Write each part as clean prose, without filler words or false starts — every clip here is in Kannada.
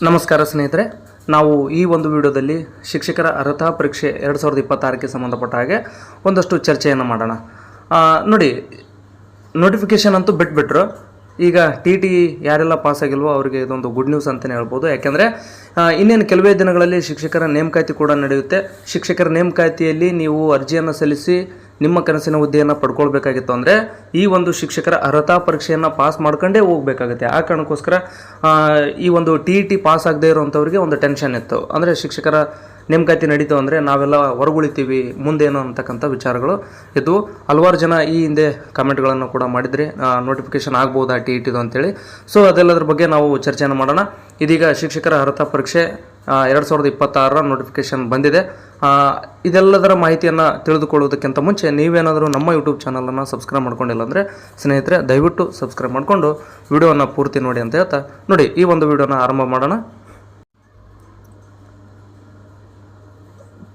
ನಮಸ್ಕಾರ ಸ್ನೇಹಿತರೆ, ನಾವು ಈ ಒಂದು ವಿಡಿಯೋದಲ್ಲಿ ಶಿಕ್ಷಕರ ಅರ್ಹತಾ ಪರೀಕ್ಷೆ 2026ಕ್ಕೆ ಸಂಬಂಧಪಟ್ಟ ಹಾಗೆ ಒಂದಷ್ಟು ಚರ್ಚೆಯನ್ನು ಮಾಡೋಣ. ನೋಡಿ, ನೋಟಿಫಿಕೇಷನ್ ಅಂತೂ ಬಿಟ್ಬಿಟ್ರು. ಈಗ ಟಿ ಯಾರೆಲ್ಲ ಪಾಸ್ ಆಗಿಲ್ವೋ ಅವರಿಗೆ ಇದೊಂದು ಗುಡ್ ನ್ಯೂಸ್ ಅಂತಲೇ ಹೇಳ್ಬೋದು. ಯಾಕೆಂದರೆ ಇನ್ನೇನು ಕೆಲವೇ ದಿನಗಳಲ್ಲಿ ಶಿಕ್ಷಕರ ನೇಮಕಾತಿ ಕೂಡ ನಡೆಯುತ್ತೆ. ಶಿಕ್ಷಕರ ನೇಮಕಾತಿಯಲ್ಲಿ ನೀವು ಅರ್ಜಿಯನ್ನು ಸಲ್ಲಿಸಿ ನಿಮ್ಮ ಕನಸಿನ ಹುದ್ದೆಯನ್ನು ಪಡ್ಕೊಳ್ಬೇಕಾಗಿತ್ತು ಅಂದರೆ ಈ ಒಂದು ಶಿಕ್ಷಕರ ಅರ್ಹತಾ ಪರೀಕ್ಷೆಯನ್ನು ಪಾಸ್ ಮಾಡ್ಕೊಂಡೇ ಹೋಗಬೇಕಾಗುತ್ತೆ. ಆ ಕಾರಣಕ್ಕೋಸ್ಕರ ಈ ಒಂದು ಟಿ ಪಾಸ್ ಆಗದೆ ಇರೋವಂಥವ್ರಿಗೆ ಒಂದು ಟೆನ್ಷನ್ ಇತ್ತು. ಅಂದರೆ ಶಿಕ್ಷಕರ ನೇಮಕಾತಿ ನಡೀತು ಅಂದರೆ ನಾವೆಲ್ಲ ಹೊರಗುಳಿತೀವಿ ಮುಂದೇನು ಅಂತಕ್ಕಂಥ ವಿಚಾರಗಳು ಇದ್ವು. ಹಲವಾರು ಜನ ಈ ಹಿಂದೆ ಕಾಮೆಂಟ್ಗಳನ್ನು ಕೂಡ ಮಾಡಿದರೆ ನೋಟಿಫಿಕೇಷನ್ ಆಗ್ಬೋದಾ ಟಿದು ಅಂತೇಳಿ. ಸೊ ಅದೆಲ್ಲದ್ರ ಬಗ್ಗೆ ನಾವು ಚರ್ಚೆಯನ್ನು ಮಾಡೋಣ. ಇದೀಗ ಶಿಕ್ಷಕರ ಅರ್ಹತಾ ಪರೀಕ್ಷೆ 2026ರ ನೋಟಿಫಿಕೇಷನ್ ಬಂದಿದೆ. ಇದೆಲ್ಲದರ ಮಾಹಿತಿಯನ್ನು ತಿಳಿದುಕೊಳ್ಳೋದಕ್ಕಿಂತ ಮುಂಚೆ ನೀವೇನಾದರೂ ನಮ್ಮ ಯೂಟ್ಯೂಬ್ ಚಾನಲನ್ನು ಸಬ್ಸ್ಕ್ರೈಬ್ ಮಾಡ್ಕೊಂಡಿಲ್ಲ ಅಂದರೆ ಸ್ನೇಹಿತರೆ ದಯವಿಟ್ಟು ಸಬ್ಸ್ಕ್ರೈಬ್ ಮಾಡಿಕೊಂಡು ವಿಡಿಯೋವನ್ನು ಪೂರ್ತಿ ನೋಡಿ ಅಂತ ಹೇಳ್ತಾ, ನೋಡಿ ಈ ಒಂದು ವಿಡಿಯೋನ ಆರಂಭ ಮಾಡೋಣ.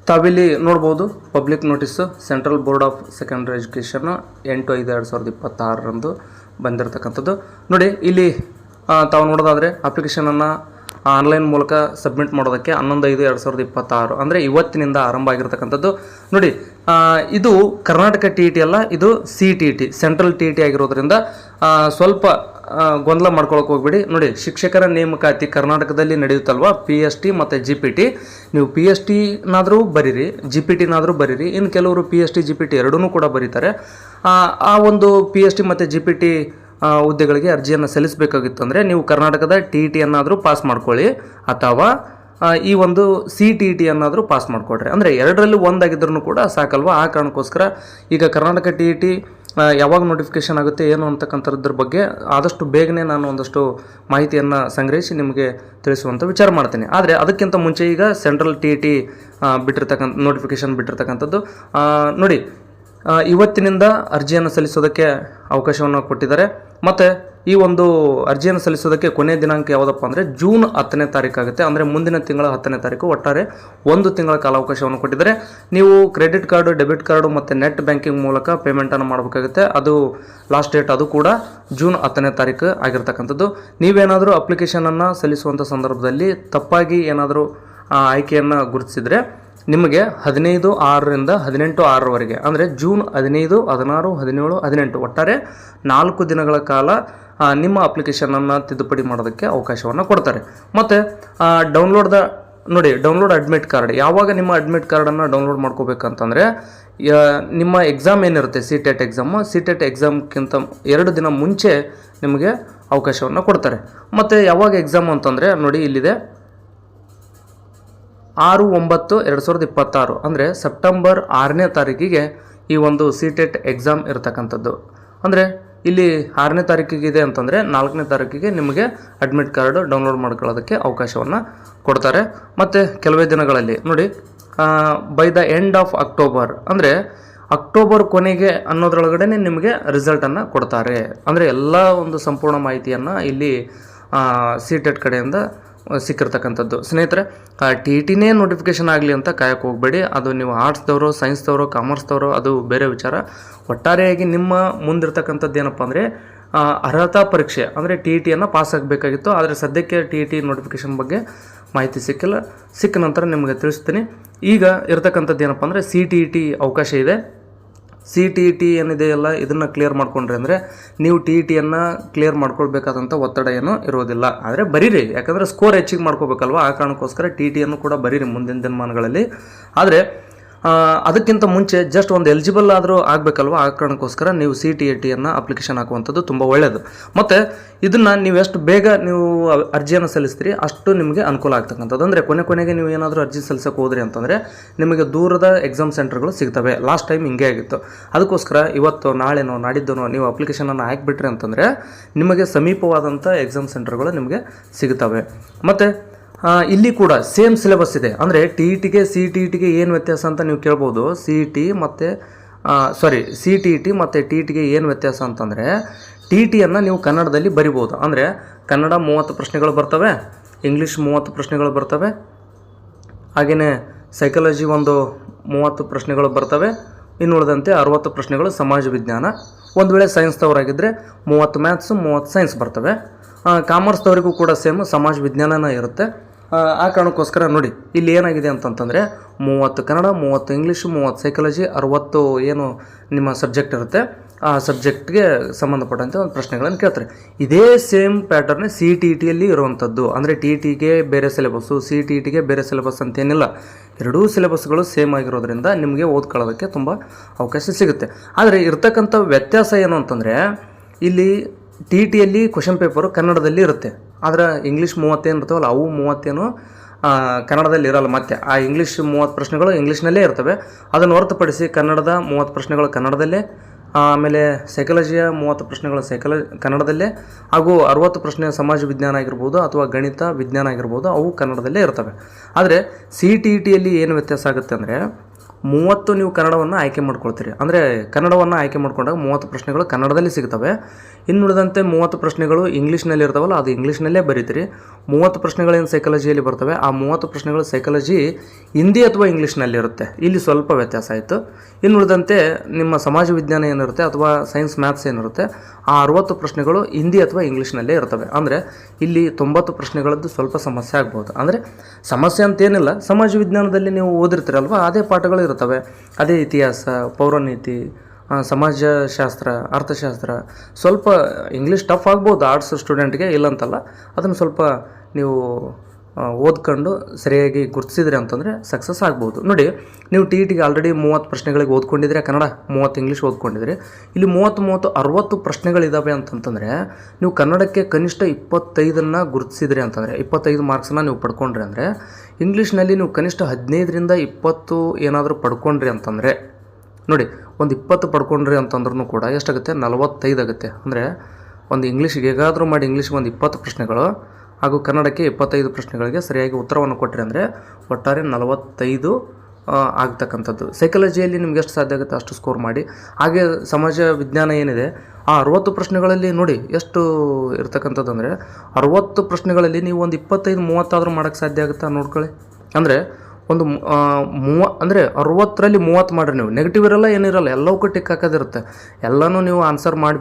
ತಾವಿಲ್ಲಿ ನೋಡ್ಬೋದು public notice central board of secondary education 8/5/2026ರಂದು ಬಂದಿರತಕ್ಕಂಥದ್ದು. ನೋಡಿ ಇಲ್ಲಿ ತಾವು ನೋಡೋದಾದರೆ ಅಪ್ಲಿಕೇಶನನ್ನು ಆನ್ಲೈನ್ ಮೂಲಕ ಸಬ್ಮಿಟ್ ಮಾಡೋದಕ್ಕೆ 11/5/2026 ಅಂದರೆ ಇವತ್ತಿನಿಂದ ಆರಂಭ ಆಗಿರತಕ್ಕಂಥದ್ದು. ನೋಡಿ, ಇದು ಕರ್ನಾಟಕ ಟಿ ಅಲ್ಲ, ಇದು CTT ಸೆಂಟ್ರಲ್ ಟಿ ಆಗಿರೋದ್ರಿಂದ ಸ್ವಲ್ಪ ಗೊಂದಲ ಮಾಡ್ಕೊಳಕ್ಕೆ ಹೋಗ್ಬೇಡಿ. ನೋಡಿ, ಶಿಕ್ಷಕರ ನೇಮಕಾತಿ ಕರ್ನಾಟಕದಲ್ಲಿ ನಡೆಯುತ್ತಲ್ವ, PST ಮತ್ತು GPT. ನೀವು PSTನಾದರೂ ಬರೀರಿ, GPTನಾದರೂ ಬರೀರಿ. ಇನ್ನು ಕೆಲವರು PST GPT ಎರಡೂ ಕೂಡ ಬರೀತಾರೆ. ಆ ಒಂದು PST ಮತ್ತು GPT ಹುದ್ದೆಗಳಿಗೆ ಅರ್ಜಿಯನ್ನು ಸಲ್ಲಿಸಬೇಕಾಗಿತ್ತು ಅಂದರೆ ನೀವು ಕರ್ನಾಟಕದ TTಯನ್ನಾದರೂ ಪಾಸ್ ಮಾಡ್ಕೊಳ್ಳಿ, ಅಥವಾ ಈ ಒಂದು CTT ಅನ್ನಾದರೂ ಪಾಸ್ ಮಾಡಿಕೊಡ್ರಿ. ಅಂದರೆ ಎರಡರಲ್ಲಿ ಒಂದಾಗಿದ್ರೂ ಕೂಡ ಸಾಕಲ್ವ. ಆ ಕಾರಣಕ್ಕೋಸ್ಕರ ಈಗ ಕರ್ನಾಟಕ TT ಯಾವಾಗ ನೋಟಿಫಿಕೇಷನ್ ಆಗುತ್ತೆ ಏನು ಅಂತಕ್ಕಂಥದ್ರ ಬಗ್ಗೆ ಆದಷ್ಟು ಬೇಗನೆ ನಾನು ಒಂದಷ್ಟು ಮಾಹಿತಿಯನ್ನು ಸಂಗ್ರಹಿಸಿ ನಿಮಗೆ ತಿಳಿಸುವಂಥ ವಿಚಾರ ಮಾಡ್ತೀನಿ. ಆದರೆ ಅದಕ್ಕಿಂತ ಮುಂಚೆ ಈಗ ಸೆಂಟ್ರಲ್ TT ನೋಟಿಫಿಕೇಷನ್ ಬಿಟ್ಟಿರ್ತಕ್ಕಂಥದ್ದು. ನೋಡಿ, ಇವತ್ತಿನಿಂದ ಅರ್ಜಿಯನ್ನು ಸಲ್ಲಿಸೋದಕ್ಕೆ ಅವಕಾಶವನ್ನು ಕೊಟ್ಟಿದ್ದಾರೆ. ಮತ್ತು ಈ ಒಂದು ಅರ್ಜಿಯನ್ನು ಸಲ್ಲಿಸೋದಕ್ಕೆ ಕೊನೆಯ ದಿನಾಂಕ ಯಾವುದಪ್ಪ ಅಂದರೆ ಜೂನ್ 10ನೇ ತಾರೀಕು ಆಗುತ್ತೆ. ಅಂದರೆ ಮುಂದಿನ ತಿಂಗಳ 10ನೇ ತಾರೀಕು. ಒಟ್ಟಾರೆ 1 ತಿಂಗಳ ಕಾಲಾವಕಾಶವನ್ನು ಕೊಟ್ಟಿದ್ದಾರೆ. ನೀವು ಕ್ರೆಡಿಟ್ ಕಾರ್ಡು, ಡೆಬಿಟ್ ಕಾರ್ಡು ಮತ್ತು ನೆಟ್ ಬ್ಯಾಂಕಿಂಗ್ ಮೂಲಕ ಪೇಮೆಂಟನ್ನು ಮಾಡಬೇಕಾಗುತ್ತೆ. ಅದು ಲಾಸ್ಟ್ ಡೇಟ್ ಅದು ಕೂಡ ಜೂನ್ 10ನೇ ತಾರೀಕು ಆಗಿರ್ತಕ್ಕಂಥದ್ದು. ನೀವೇನಾದರೂ ಅಪ್ಲಿಕೇಶನನ್ನು ಸಲ್ಲಿಸುವಂಥ ಸಂದರ್ಭದಲ್ಲಿ ತಪ್ಪಾಗಿ ಏನಾದರೂ ಆಯ್ಕೆಯನ್ನು ಗುರುತಿಸಿದರೆ ನಿಮಗೆ 15/6ರಿಂದ 18/6ರವರೆಗೆ ಅಂದರೆ ಜೂನ್ 15, 16, 17, 18 ಒಟ್ಟಾರೆ 4 ದಿನಗಳ ಕಾಲ ನಿಮ್ಮ ಅಪ್ಲಿಕೇಶನನ್ನು ತಿದ್ದುಪಡಿ ಮಾಡೋದಕ್ಕೆ ಅವಕಾಶವನ್ನು ಕೊಡ್ತಾರೆ. ಮತ್ತು ಡೌನ್ಲೋಡ್ ಅಡ್ಮಿಟ್ ಕಾರ್ಡ್. ಯಾವಾಗ ನಿಮ್ಮ ಅಡ್ಮಿಟ್ ಕಾರ್ಡನ್ನು ಡೌನ್ಲೋಡ್ ಮಾಡ್ಕೋಬೇಕಂತಂದರೆ ನಿಮ್ಮ ಎಕ್ಸಾಮ್ ಏನಿರುತ್ತೆ CTET ಎಕ್ಸಾಮು, CTET ಎಕ್ಸಾಮ್ಗಿಂತ 2 ದಿನ ಮುಂಚೆ ನಿಮಗೆ ಅವಕಾಶವನ್ನು ಕೊಡ್ತಾರೆ. ಮತ್ತು ಯಾವಾಗ ಎಕ್ಸಾಮು ಅಂತಂದರೆ ನೋಡಿ ಇಲ್ಲಿದೆ 6/9/2026 ಅಂದರೆ ಸೆಪ್ಟೆಂಬರ್ 6ನೇ ತಾರೀಕಿಗೆ ಈ ಒಂದು CTET ಎಕ್ಸಾಮ್ ಇರತಕ್ಕಂಥದ್ದು. ಅಂದರೆ ಇಲ್ಲಿ 6ನೇ ತಾರೀಕಿಗೆ ಅಂತಂದರೆ 4ನೇ ತಾರೀಕಿಗೆ ನಿಮಗೆ ಅಡ್ಮಿಟ್ ಕಾರ್ಡ್ ಡೌನ್ಲೋಡ್ ಮಾಡ್ಕೊಳ್ಳೋದಕ್ಕೆ ಅವಕಾಶವನ್ನು ಕೊಡ್ತಾರೆ. ಮತ್ತು ಕೆಲವೇ ದಿನಗಳಲ್ಲಿ ನೋಡಿ by the end of October ಅಂದರೆ ಅಕ್ಟೋಬರ್ ಕೊನೆಗೆ ಅನ್ನೋದ್ರೊಳಗಡೆ ನಿಮಗೆ ರಿಸಲ್ಟನ್ನು ಕೊಡ್ತಾರೆ. ಅಂದರೆ ಎಲ್ಲ ಒಂದು ಸಂಪೂರ್ಣ ಮಾಹಿತಿಯನ್ನು ಇಲ್ಲಿ CTET ಕಡೆಯಿಂದ ಸಿಕ್ಕಿರ್ತಕ್ಕಂಥದ್ದು. ಸ್ನೇಹಿತರೆ, TTನೇ ನೋಟಿಫಿಕೇಷನ್ ಆಗಲಿ ಅಂತ ಕಾಯಕ್ಕೆ ಹೋಗಬೇಡಿ. ಅದು ನೀವು ಆರ್ಟ್ಸ್ದವರು, ಸೈನ್ಸ್ದವರು, ಕಾಮರ್ಸ್ದವರು ಅದು ಬೇರೆ ವಿಚಾರ. ಒಟ್ಟಾರೆಯಾಗಿ ನಿಮ್ಮ ಮುಂದಿರ್ತಕ್ಕಂಥದ್ದು ಏನಪ್ಪ ಅಂದರೆ ಅರ್ಹತಾ ಪರೀಕ್ಷೆ ಅಂದರೆ TTಯನ್ನು ಪಾಸ್ ಆಗಬೇಕಾಗಿತ್ತು. ಆದರೆ ಸದ್ಯಕ್ಕೆ TT ನೋಟಿಫಿಕೇಷನ್ ಬಗ್ಗೆ ಮಾಹಿತಿ ಸಿಕ್ಕ ನಂತರ ನಿಮಗೆ ತಿಳಿಸ್ತೀನಿ. ಈಗ ಇರತಕ್ಕಂಥದ್ದು ಏನಪ್ಪ ಅಂದರೆ CTET ಅವಕಾಶ ಇದೆ. CTET ಏನಿದೆಯಲ್ಲ ಇದನ್ನು ಕ್ಲಿಯರ್ ಮಾಡ್ಕೊಂಡ್ರೆ ಅಂದರೆ ನೀವು TTಯನ್ನು ಕ್ಲಿಯರ್ ಮಾಡ್ಕೊಳ್ಬೇಕಾದಂಥ ಒತ್ತಡ ಏನೂ ಇರೋದಿಲ್ಲ. ಆದರೆ ಬರೀರಿ, ಯಾಕಂದರೆ ಸ್ಕೋರ್ ಹೆಚ್ಚಿಗೆ ಮಾಡ್ಕೋಬೇಕಲ್ವ. ಆ ಕಾರಣಕ್ಕೋಸ್ಕರ TTಯನ್ನು ಕೂಡ ಬರೀರಿ ಮುಂದಿನ ದಿನಮಾನಗಳಲ್ಲಿ. ಆದರೆ ಅದಕ್ಕಿಂತ ಮುಂಚೆ ಜಸ್ಟ್ ಒಂದು ಎಲಿಜಿಬಲ್ ಆದರೂ ಆಗಬೇಕಲ್ವ. ಆ ಕಾರಣಕ್ಕೋಸ್ಕರ ನೀವು CTETಯನ್ನು ಅಪ್ಲಿಕೇಶನ್ ಹಾಕುವಂಥದ್ದು ತುಂಬ ಒಳ್ಳೆಯದು. ಮತ್ತು ಇದನ್ನು ನೀವು ಎಷ್ಟು ಬೇಗ ನೀವು ಅರ್ಜಿಯನ್ನು ಸಲ್ಲಿಸ್ತೀರಿ ಅಷ್ಟು ನಿಮಗೆ ಅನುಕೂಲ ಆಗ್ತಕ್ಕಂಥದ್ದು. ಅಂದರೆ ಕೊನೆಗೆ ನೀವು ಏನಾದರೂ ಅರ್ಜಿ ಸಲ್ಲಿಸೋಕೆ ಹೋದ್ರಿ ಅಂತಂದರೆ ನಿಮಗೆ ದೂರದ ಎಕ್ಸಾಮ್ ಸೆಂಟರ್ಗಳು ಸಿಗ್ತವೆ. ಲಾಸ್ಟ್ ಟೈಮ್ ಹಿಂಗೆ ಆಗಿತ್ತು. ಅದಕ್ಕೋಸ್ಕರ ಇವತ್ತು ನಾಳೆನೋ ನಾಡಿದ್ದನೋ ನೀವು ಅಪ್ಲಿಕೇಶನನ್ನು ಹಾಕಿಬಿಟ್ರಿ ಅಂತಂದರೆ ನಿಮಗೆ ಸಮೀಪವಾದಂಥ ಎಕ್ಸಾಮ್ ಸೆಂಟರ್ಗಳು ನಿಮಗೆ ಸಿಗ್ತವೆ. ಮತ್ತು ಇಲ್ಲಿ ಕೂಡ ಸೇಮ್ ಸಿಲೆಬಸ್ ಇದೆ. ಅಂದರೆ CTETಗೆ ಏನು ವ್ಯತ್ಯಾಸ ಅಂತ ನೀವು ಕೇಳ್ಬೋದು. CTET ಮತ್ತು TTಗೆ ಏನು ವ್ಯತ್ಯಾಸ ಅಂತಂದರೆ TTಯನ್ನು ನೀವು ಕನ್ನಡದಲ್ಲಿ ಬರಿಬೋದು. ಅಂದರೆ ಕನ್ನಡ 30 ಪ್ರಶ್ನೆಗಳು ಬರ್ತವೆ, ಇಂಗ್ಲೀಷ್ 30 ಪ್ರಶ್ನೆಗಳು ಬರ್ತವೆ, ಹಾಗೆಯೇ ಸೈಕಾಲಜಿ ಒಂದು 30 ಪ್ರಶ್ನೆಗಳು ಬರ್ತವೆ, ಇನ್ನುಳಿದಂತೆ 60 ಪ್ರಶ್ನೆಗಳು ಸಮಾಜ ವಿಜ್ಞಾನ. ಒಂದು ವೇಳೆ ಸೈನ್ಸ್ದವರಾಗಿದ್ದರೆ 30 ಮ್ಯಾಥ್ಸು 30 ಸೈನ್ಸ್ ಬರ್ತವೆ. ಕಾಮರ್ಸ್ದವರಿಗೂ ಕೂಡ ಸೇಮ್ ಸಮಾಜ ವಿಜ್ಞಾನನ ಇರುತ್ತೆ. ಆ ಕಾರಣಕ್ಕೋಸ್ಕರ ನೋಡಿ ಇಲ್ಲಿ ಏನಾಗಿದೆ ಅಂತಂತಂದರೆ 30 ಕನ್ನಡ, 30 ಇಂಗ್ಲೀಷು, 30 ಸೈಕಾಲಜಿ, 60 ಏನು ನಿಮ್ಮ ಸಬ್ಜೆಕ್ಟ್ ಇರುತ್ತೆ ಆ ಸಬ್ಜೆಕ್ಟ್ಗೆ ಸಂಬಂಧಪಟ್ಟಂತೆ ಒಂದು ಪ್ರಶ್ನೆಗಳನ್ನು ಕೇಳ್ತಾರೆ. ಇದೇ ಸೇಮ್ ಪ್ಯಾಟರ್ನ್ CTETಯಲ್ಲಿ ಇರುವಂಥದ್ದು. ಅಂದರೆ TETಗೆ ಬೇರೆ ಸಿಲೆಬಸ್ಸು, CTETಗೆ ಬೇರೆ ಸಿಲೆಬಸ್ ಅಂತೇನಿಲ್ಲ. ಎರಡೂ ಸಿಲೆಬಸ್ಗಳು ಸೇಮ್ ಆಗಿರೋದ್ರಿಂದ ನಿಮಗೆ ಓದ್ಕೊಳ್ಳೋದಕ್ಕೆ ತುಂಬ ಅವಕಾಶ ಸಿಗುತ್ತೆ. ಆದರೆ ಇರ್ತಕ್ಕಂಥ ವ್ಯತ್ಯಾಸ ಏನು ಅಂತಂದರೆ ಇಲ್ಲಿ TETಯಲ್ಲಿ ಕ್ವಶನ್ ಪೇಪರು ಕನ್ನಡದಲ್ಲಿ ಇರುತ್ತೆ. ಆದರೆ ಇಂಗ್ಲೀಷ್ 30 ಏನು ಇರ್ತಾವಲ್ಲ ಅವು 30 ಕನ್ನಡದಲ್ಲಿ ಇರಲ್ಲ. ಮತ್ತು ಆ ಇಂಗ್ಲೀಷ್ 30 ಪ್ರಶ್ನೆಗಳು ಇಂಗ್ಲೀಷ್ನಲ್ಲೇ ಇರ್ತವೆ. ಅದನ್ನು ಹೊರತುಪಡಿಸಿ ಕನ್ನಡದ 30 ಪ್ರಶ್ನೆಗಳು ಕನ್ನಡದಲ್ಲೇ, ಆಮೇಲೆ ಸೈಕಾಲಜಿಯ 30 ಪ್ರಶ್ನೆಗಳು ಕನ್ನಡದಲ್ಲೇ, ಹಾಗೂ 60 ಪ್ರಶ್ನೆ ಸಮಾಜ ವಿಜ್ಞಾನ ಆಗಿರ್ಬೋದು ಅಥವಾ ಗಣಿತ ವಿಜ್ಞಾನ ಆಗಿರ್ಬೋದು ಅವು ಕನ್ನಡದಲ್ಲೇ ಇರ್ತವೆ. ಆದರೆ CTETಯಲ್ಲಿ ಏನು ವ್ಯತ್ಯಾಸ ಆಗುತ್ತೆ ಅಂದರೆ 30 ನೀವು ಕನ್ನಡವನ್ನು ಆಯ್ಕೆ ಮಾಡ್ಕೊಳ್ತೀರಿ. ಅಂದರೆ ಕನ್ನಡವನ್ನು ಆಯ್ಕೆ ಮಾಡ್ಕೊಂಡಾಗ 30 ಪ್ರಶ್ನೆಗಳು ಕನ್ನಡದಲ್ಲಿ ಸಿಗ್ತವೆ. ಇನ್ನುಳಿದಂತೆ 30 ಪ್ರಶ್ನೆಗಳು ಇಂಗ್ಲೀಷ್ನಲ್ಲಿ ಇರ್ತಾವಲ್ಲ ಅದು ಇಂಗ್ಲೀಷ್ನಲ್ಲೇ ಬರೀತೀರಿ. 30 ಪ್ರಶ್ನೆಗಳೇನು ಸೈಕಾಲಜಿಯಲ್ಲಿ ಬರ್ತವೆ ಆ 30 ಪ್ರಶ್ನೆಗಳು ಸೈಕಾಲಜಿ ಹಿಂದಿ ಅಥವಾ ಇಂಗ್ಲೀಷ್ನಲ್ಲಿ ಇರುತ್ತೆ. ಇಲ್ಲಿ ಸ್ವಲ್ಪ ವ್ಯತ್ಯಾಸ ಆಯಿತು. ಇನ್ನುಳಿದಂತೆ ನಿಮ್ಮ ಸಮಾಜ ವಿಜ್ಞಾನ ಏನಿರುತ್ತೆ ಅಥವಾ ಸೈನ್ಸ್ ಮ್ಯಾಥ್ಸ್ ಏನಿರುತ್ತೆ ಆ 60 ಪ್ರಶ್ನೆಗಳು ಹಿಂದಿ ಅಥವಾ ಇಂಗ್ಲೀಷ್ನಲ್ಲೇ ಇರ್ತವೆ. ಅಂದರೆ ಇಲ್ಲಿ 90 ಪ್ರಶ್ನೆಗಳದ್ದು ಸ್ವಲ್ಪ ಸಮಸ್ಯೆ ಆಗ್ಬೋದು. ಅಂದರೆ ಸಮಸ್ಯೆ ಅಂತೇನಿಲ್ಲ, ಸಮಾಜ ವಿಜ್ಞಾನದಲ್ಲಿ ನೀವು ಓದಿರ್ತೀರಲ್ವ ಅದೇ ಪಾಠಗಳು ಇರ್ತವೆ. ಅದೇ ಇತಿಹಾಸ, ಪೌರನೀತಿ, ಸಮಾಜಶಾಸ್ತ್ರ, ಅರ್ಥಶಾಸ್ತ್ರ. ಸ್ವಲ್ಪ ಇಂಗ್ಲೀಷ್ ಟಫ್ ಆಗ್ಬೋದು ಆರ್ಟ್ಸ್ ಸ್ಟೂಡೆಂಟ್ಗೆ, ಇಲ್ಲಂತಲ್ಲ. ಅದನ್ನು ಸ್ವಲ್ಪ ನೀವು ಓದ್ಕೊಂಡು ಸರಿಯಾಗಿ ಗುರುತಿಸಿದ್ರಿ ಅಂತಂದರೆ ಸಕ್ಸಸ್ ಆಗ್ಬೋದು. ನೋಡಿ ನೀವು TETಗೆ ಆಲ್ರೆಡಿ 30 ಪ್ರಶ್ನೆಗಳಿಗೆ ಓದ್ಕೊಂಡಿದ್ರೆ ಕನ್ನಡ, 30 ಇಂಗ್ಲೀಷ್ ಓದ್ಕೊಂಡಿದ್ರಿ. ಇಲ್ಲಿ 30 60 ಪ್ರಶ್ನೆಗಳಿದ್ದಾವೆ ಅಂತಂತಂದರೆ ನೀವು ಕನ್ನಡಕ್ಕೆ ಕನಿಷ್ಠ 25 ಗುರುತಿಸಿದ್ರಿ ಅಂತಂದರೆ 25 ಮಾರ್ಕ್ಸನ್ನ ನೀವು ಪಡ್ಕೊಂಡ್ರಿ ಅಂದರೆ ಇಂಗ್ಲೀಷ್ನಲ್ಲಿ ನೀವು ಕನಿಷ್ಠ 15ರಿಂದ 20 ಏನಾದರೂ ಪಡ್ಕೊಂಡ್ರಿ ಅಂತಂದರೆ ನೋಡಿ ಒಂದು 20 ಪಡ್ಕೊಂಡ್ರಿ ಅಂತಂದ್ರೂ ಕೂಡ ಎಷ್ಟಾಗುತ್ತೆ 45 ಆಗುತ್ತೆ. ಅಂದರೆ ಒಂದು ಇಂಗ್ಲೀಷ್ಗೆ ಹೇಗಾದರೂ ಮಾಡಿ ಇಂಗ್ಲೀಷ್ಗೆ ಒಂದು 20 ಪ್ರಶ್ನೆಗಳು ಹಾಗೂ ಕನ್ನಡಕ್ಕೆ 25 ಪ್ರಶ್ನೆಗಳಿಗೆ ಸರಿಯಾಗಿ ಉತ್ತರವನ್ನು ಕೊಟ್ಟರೆ ಅಂದರೆ ಒಟ್ಟಾರೆ 45 ಆಗ್ತಕ್ಕಂಥದ್ದು. ಸೈಕಾಲಜಿಯಲ್ಲಿ ನಿಮ್ಗೆ ಎಷ್ಟು ಸಾಧ್ಯ ಆಗುತ್ತೆ ಅಷ್ಟು ಸ್ಕೋರ್ ಮಾಡಿ. ಹಾಗೆ ಸಮಾಜ ವಿಜ್ಞಾನ ಏನಿದೆ ಆ 60 ಪ್ರಶ್ನೆಗಳಲ್ಲಿ ನೋಡಿ ಎಷ್ಟು ಇರ್ತಕ್ಕಂಥದ್ದು ಅಂದರೆ 60 ಪ್ರಶ್ನೆಗಳಲ್ಲಿ ನೀವು ಒಂದು 25-30 ಆದರೂ ಮಾಡೋಕ್ಕೆ ಸಾಧ್ಯ ಆಗುತ್ತಾ ನೋಡ್ಕೊಳ್ಳಿ. ಅಂದರೆ ಒಂದು 60ರಲ್ಲಿ 30 ಮಾಡಿರಿ. ನೀವು ನೆಗೆಟಿವ್ ಇರಲ್ಲ, ಏನಿರಲ್ಲ, ಎಲ್ಲವಕ್ಕೂ ಟಿಕ್ ಹಾಕೋದಿರುತ್ತೆ. ಎಲ್ಲನೂ ನೀವು ಆನ್ಸರ್ ಮಾಡಿ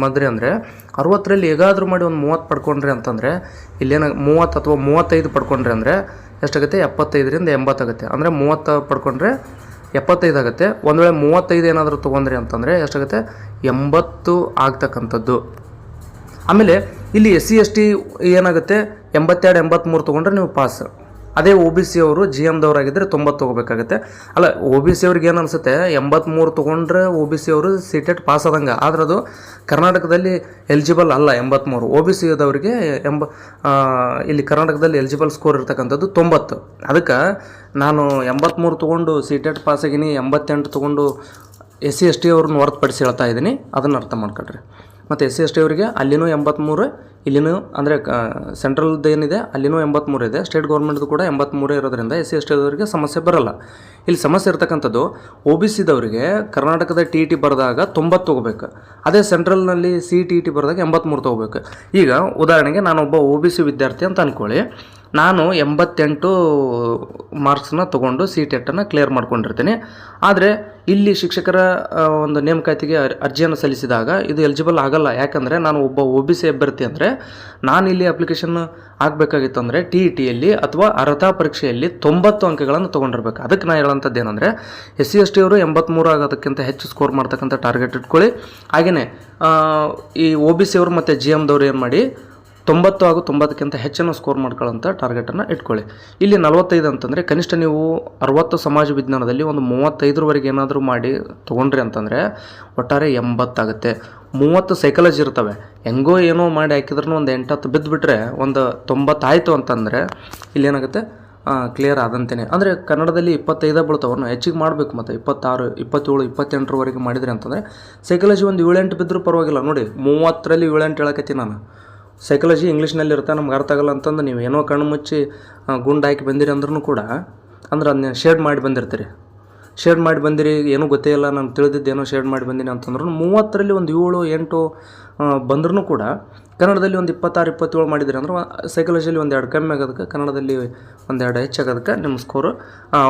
ಬಂದ್ರಿ ಅಂದರೆ 60ರಲ್ಲಿ ಹೇಗಾದರೂ ಮಾಡಿ ಒಂದು 30 ಪಡ್ಕೊಂಡ್ರಿ ಅಂತಂದರೆ ಇಲ್ಲೇನ 30 ಅಥವಾ 35 ಪಡ್ಕೊಂಡ್ರಿ ಅಂದರೆ ಎಷ್ಟಾಗುತ್ತೆ 75ರಿಂದ 80 ಆಗುತ್ತೆ. ಅಂದರೆ 30 ಪಡ್ಕೊಂಡ್ರೆ 75 ಆಗುತ್ತೆ. ಒಂದು ವೇಳೆ 35 ಏನಾದರೂ ತೊಗೊಂಡ್ರಿ ಅಂತಂದರೆ ಎಷ್ಟಾಗುತ್ತೆ 80 ಆಗ್ತಕ್ಕಂಥದ್ದು. ಆಮೇಲೆ ಇಲ್ಲಿ SC ST ಏನಾಗುತ್ತೆ 82 83 ತೊಗೊಂಡ್ರೆ ನೀವು ಪಾಸ್. ಅದೇ OBC ಅವರು GMದವರಾಗಿದ್ದರೆ 90 ತೊಗೋಬೇಕಾಗುತ್ತೆ. ಅಲ್ಲ OBC ಅವ್ರಿಗೆ ಏನು ಅನಿಸುತ್ತೆ 83 ತೊಗೊಂಡ್ರೆ OBC ಅವರು CTET ಪಾಸ್ ಆದಂಗೆ, ಆದರೆ ಅದು ಕರ್ನಾಟಕದಲ್ಲಿ ಎಲಿಜಿಬಲ್ ಅಲ್ಲ 83. OBCದವರಿಗೆ ಇಲ್ಲಿ ಕರ್ನಾಟಕದಲ್ಲಿ ಎಲಿಜಿಬಲ್ ಸ್ಕೋರ್ ಇರ್ತಕ್ಕಂಥದ್ದು 90. ಅದಕ್ಕೆ ನಾನು 83 ತೊಗೊಂಡು CTET ಪಾಸ್ ಆಗಿನಿ, 88 ತೊಗೊಂಡು SC ST ಅವ್ರನ್ನ ಹೊರತುಪಡಿಸಿ ಹೇಳ್ತಾ ಇದ್ದೀನಿ, ಅದನ್ನು ಅರ್ಥ ಮಾಡ್ಕೊಳ್ರಿ. ಮತ್ತು SC ST ಅವರಿಗೆ ಅಲ್ಲಿನೂ 83, ಇಲ್ಲಿನೂ ಅಂದರೆ ಸೆಂಟ್ರಲ್ದು ಏನಿದೆ ಅಲ್ಲಿನೂ 83 ಇದೆ, ಸ್ಟೇಟ್ ಗೌರ್ಮೆಂಟ್ದು ಕೂಡ 83 ಇರೋದ್ರಿಂದ SC ST ಅವರಿಗೆ ಸಮಸ್ಯೆ ಬರೋಲ್ಲ. ಇಲ್ಲಿ ಸಮಸ್ಯೆ ಇರ್ತಕ್ಕಂಥದ್ದು OBCದವರಿಗೆ ಕರ್ನಾಟಕದ TET ಬರೆದಾಗ 90 ತೊಗೋಬೇಕು. ಅದೇ ಸೆಂಟ್ರಲ್ನಲ್ಲಿ CTET ಬರೆದಾಗ 83 ತೊಗೋಬೇಕು. ಈಗ ಉದಾಹರಣೆಗೆ ನಾನೊಬ್ಬ OBC ವಿದ್ಯಾರ್ಥಿ ಅಂತ ಅಂದ್ಕೊಳ್ಳಿ. ನಾನು 88 ಮಾರ್ಕ್ಸನ್ನ ತೊಗೊಂಡು CTETನ್ನು ಕ್ಲಿಯರ್ ಮಾಡ್ಕೊಂಡಿರ್ತೀನಿ. ಆದರೆ ಇಲ್ಲಿ ಶಿಕ್ಷಕರ ಒಂದು ನೇಮಕಾತಿಗೆ ಅರ್ಜಿಯನ್ನು ಸಲ್ಲಿಸಿದಾಗ ಇದು ಎಲಿಜಿಬಲ್ ಆಗಲ್ಲ. ಯಾಕಂದರೆ ನಾನು ಒಬ್ಬ OBC ಅಭ್ಯರ್ಥಿ ಅಂದರೆ ನಾನು ಇಲ್ಲಿ ಅಪ್ಲಿಕೇಶನ್ ಆಗಬೇಕಾಗಿತ್ತು ಅಂದರೆ TETಯಲ್ಲಿ ಅಥವಾ ಅರ್ಹತಾ ಪರೀಕ್ಷೆಯಲ್ಲಿ 90 ಅಂಕಗಳನ್ನು ತೊಗೊಂಡಿರ್ಬೇಕು. ಅದಕ್ಕೆ ನಾನು ಹೇಳೋಂಥದ್ದು ಏನಂದರೆ SC ST ಅವರು 83 ಆಗೋದಕ್ಕಿಂತ ಹೆಚ್ಚು ಸ್ಕೋರ್ ಮಾಡ್ತಕ್ಕಂಥ ಟಾರ್ಗೆಟ್ ಇಟ್ಕೊಳ್ಳಿ. ಹಾಗೆಯೇ ಈ OBC ಅವರು ಮತ್ತು GMದವ್ರು ಏನು ಮಾಡಿ 90 ಹಾಗೂ 90ಕ್ಕಿಂತ ಹೆಚ್ಚಿನ ಸ್ಕೋರ್ ಮಾಡ್ಕೊಳ್ಳೋಂಥ ಟಾರ್ಗೆಟನ್ನು ಇಟ್ಕೊಳ್ಳಿ. ಇಲ್ಲಿ 45 ಅಂತಂದರೆ ಕನಿಷ್ಠ ನೀವು 60 ಸಮಾಜ ವಿಜ್ಞಾನದಲ್ಲಿ ಒಂದು 35ರವರೆಗೆ ಏನಾದರೂ ಮಾಡಿ ತೊಗೊಂಡ್ರಿ ಅಂತಂದರೆ ಒಟ್ಟಾರೆ 80 ಆಗುತ್ತೆ. 30 ಸೈಕಾಲಜಿ ಇರ್ತವೆ, ಹೆಂಗೋ ಏನೋ ಮಾಡಿ ಹಾಕಿದ್ರೂ ಒಂದು 8-10 ಬಿದ್ದುಬಿಟ್ರೆ ಒಂದು 90 ಆಯಿತು ಅಂತಂದರೆ ಇಲ್ಲೇನಾಗುತ್ತೆ ಕ್ಲಿಯರ್ ಆದಂತೆಯೇ. ಅಂದರೆ ಕನ್ನಡದಲ್ಲಿ 25 ಬೀಳ್ತಾವನ್ನು ಹೆಚ್ಚಿಗೆ ಮಾಡಬೇಕು. ಮತ್ತು 26, 27, 28ರವರೆಗೆ ಮಾಡಿದ್ರಿ ಅಂತಂದರೆ ಸೈಕಾಲಜಿ ಒಂದು 7-8 ಬಿದ್ದರೂ ಪರವಾಗಿಲ್ಲ. ನೋಡಿ 30ರಲ್ಲಿ 7-8 ಹೇಳಕತ್ತೀನಿ ನಾನು. ಸೈಕಾಲಜಿ ಇಂಗ್ಲೀಷ್ನಲ್ಲಿ ಇರುತ್ತೆ, ನಮ್ಗೆ ಅರ್ಥ ಆಗಲ್ಲ ಅಂತಂದು ನೀವು ಏನೋ ಕಣ್ಣು ಮುಚ್ಚಿ ಗುಂಡು ಹಾಕಿ ಬಂದಿರಿ ಅಂದ್ರೂ ಕೂಡ ಅಂದ್ರೆ ಅದನ್ನ ಶೇಡ್ ಮಾಡಿ ಬಂದಿರ್ತೀರಿ. ಶೇಡ್ ಮಾಡಿ ಬಂದಿರಿ ಏನೂ ಗೊತ್ತೇ ಇಲ್ಲ, ನಾನು ತಿಳಿದಿದ್ದು ಏನೋ ಶೇಡ್ ಮಾಡಿ ಬಂದೀನಿ ಅಂತಂದ್ರೂ 30ರಲ್ಲಿ ಒಂದು 7-8 ಬಂದ್ರೂ ಕೂಡ ಕನ್ನಡದಲ್ಲಿ ಒಂದು 26-27 ಮಾಡಿದ್ರಿ ಅಂದ್ರೆ ಸೈಕಾಲಜಿಯಲ್ಲಿ ಒಂದು 2 ಕಮ್ಮಿ ಆಗೋದಕ್ಕೆ, ಕನ್ನಡದಲ್ಲಿ ಒಂದು 2 ಹೆಚ್ಚಾಗೋದಕ್ಕೆ ನಿಮ್ಮ ಸ್ಕೋರು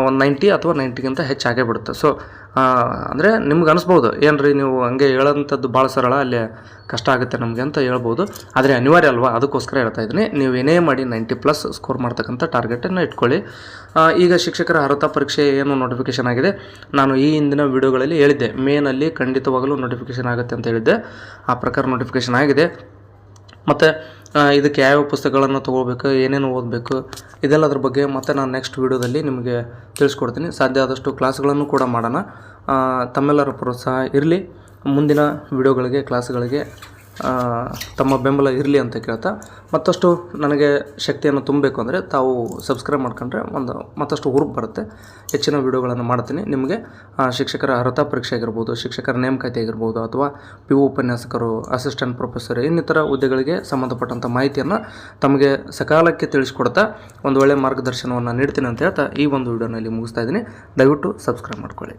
ಒಂದು 90 ಅಥವಾ 90ಗಿಂತ ಹೆಚ್ಚಾಗೇ ಬಿಡುತ್ತೆ. ಸೊ ಅಂದರೆ ನಿಮ್ಗೆ ಅನಿಸ್ಬೋದು ಏನ್ರಿ ನೀವು ಹಂಗೆ ಹೇಳೋಂಥದ್ದು ಭಾಳ ಸರಳ, ಅಲ್ಲಿ ಕಷ್ಟ ಆಗುತ್ತೆ ನಮಗೆ ಅಂತ ಹೇಳ್ಬೋದು. ಆದರೆ ಅನಿವಾರ್ಯ ಅಲ್ವಾ, ಅದಕ್ಕೋಸ್ಕರ ಹೇಳ್ತಾ ಇದ್ದೀನಿ. ನೀವು ಏನೇ ಮಾಡಿ 90+ ಸ್ಕೋರ್ ಮಾಡ್ತಕ್ಕಂಥ ಟಾರ್ಗೆಟನ್ನು ಇಟ್ಕೊಳ್ಳಿ. ಈಗ ಶಿಕ್ಷಕರ ಅರ್ಹತಾ ಪರೀಕ್ಷೆ ಏನು ನೋಟಿಫಿಕೇಷನ್ ಆಗಿದೆ, ನಾನು ಈ ಹಿಂದಿನ ವೀಡಿಯೋಗಳಲ್ಲಿ ಹೇಳಿದ್ದೆ ಮೇನಲ್ಲಿ ಖಂಡಿತವಾಗಲೂ ನೋಟಿಫಿಕೇಷನ್ ಆಗುತ್ತೆ ಅಂತ ಹೇಳಿದ್ದೆ. ಆ ಪ್ರಕಾರ ನೋಟಿಫಿಕೇಷನ್ ಆಗಿದೆ. ಮತ್ತು ಇದಕ್ಕೆ ಯಾವ್ಯಾವ ಪುಸ್ತಕಗಳನ್ನು ತೊಗೋಬೇಕು, ಏನೇನು ಓದಬೇಕು, ಇದೆಲ್ಲದ್ರ ಬಗ್ಗೆ ಮತ್ತೆ ನಾನು ನೆಕ್ಸ್ಟ್ ವೀಡಿಯೋದಲ್ಲಿ ನಿಮಗೆ ತಿಳಿಸ್ಕೊಡ್ತೀನಿ. ಸಾಧ್ಯ ಆದಷ್ಟು ಕ್ಲಾಸ್ಗಳನ್ನು ಕೂಡ ಮಾಡೋಣ. ತಮ್ಮೆಲ್ಲರ ಪ್ರೋತ್ಸಾಹ ಇರಲಿ. ಮುಂದಿನ ವೀಡಿಯೋಗಳಿಗೆ, ಕ್ಲಾಸ್ಗಳಿಗೆ ತಮ್ಮ ಬೆಂಬಲ ಇರಲಿ ಅಂತ ಕೇಳ್ತಾ, ಮತ್ತಷ್ಟು ನನಗೆ ಶಕ್ತಿಯನ್ನು ತುಂಬಬೇಕು ಅಂದರೆ ತಾವು ಸಬ್ಸ್ಕ್ರೈಬ್ ಮಾಡ್ಕೊಂಡ್ರೆ ಮತ್ತಷ್ಟು ಹುರುಪು ಬರುತ್ತೆ. ಹೆಚ್ಚಿನ ವೀಡಿಯೋಗಳನ್ನು ಮಾಡ್ತೀನಿ. ನಿಮಗೆ ಶಿಕ್ಷಕರ ಅರ್ಹತಾ ಪರೀಕ್ಷೆ ಆಗಿರ್ಬೋದು, ಶಿಕ್ಷಕರ ನೇಮಕಾತಿ ಆಗಿರ್ಬೋದು, ಅಥವಾ PU ಉಪನ್ಯಾಸಕರು, ಅಸಿಸ್ಟೆಂಟ್ ಪ್ರೊಫೆಸರ್, ಇನ್ನಿತರ ಹುದ್ದೆಗಳಿಗೆ ಸಂಬಂಧಪಟ್ಟಂಥ ಮಾಹಿತಿಯನ್ನು ತಮಗೆ ಸಕಾಲಕ್ಕೆ ತಿಳಿಸ್ಕೊಡ್ತಾ ಒಂದು ಒಳ್ಳೆಯ ಮಾರ್ಗದರ್ಶನವನ್ನು ನೀಡ್ತೀನಿ ಅಂತ ಹೇಳ್ತಾ ಈ ಒಂದು ವೀಡಿಯೋನಲ್ಲಿ ಮುಗಿಸ್ತಾ ಇದ್ದೀನಿ. ದಯವಿಟ್ಟು ಸಬ್ಸ್ಕ್ರೈಬ್ ಮಾಡ್ಕೊಳ್ಳಿ.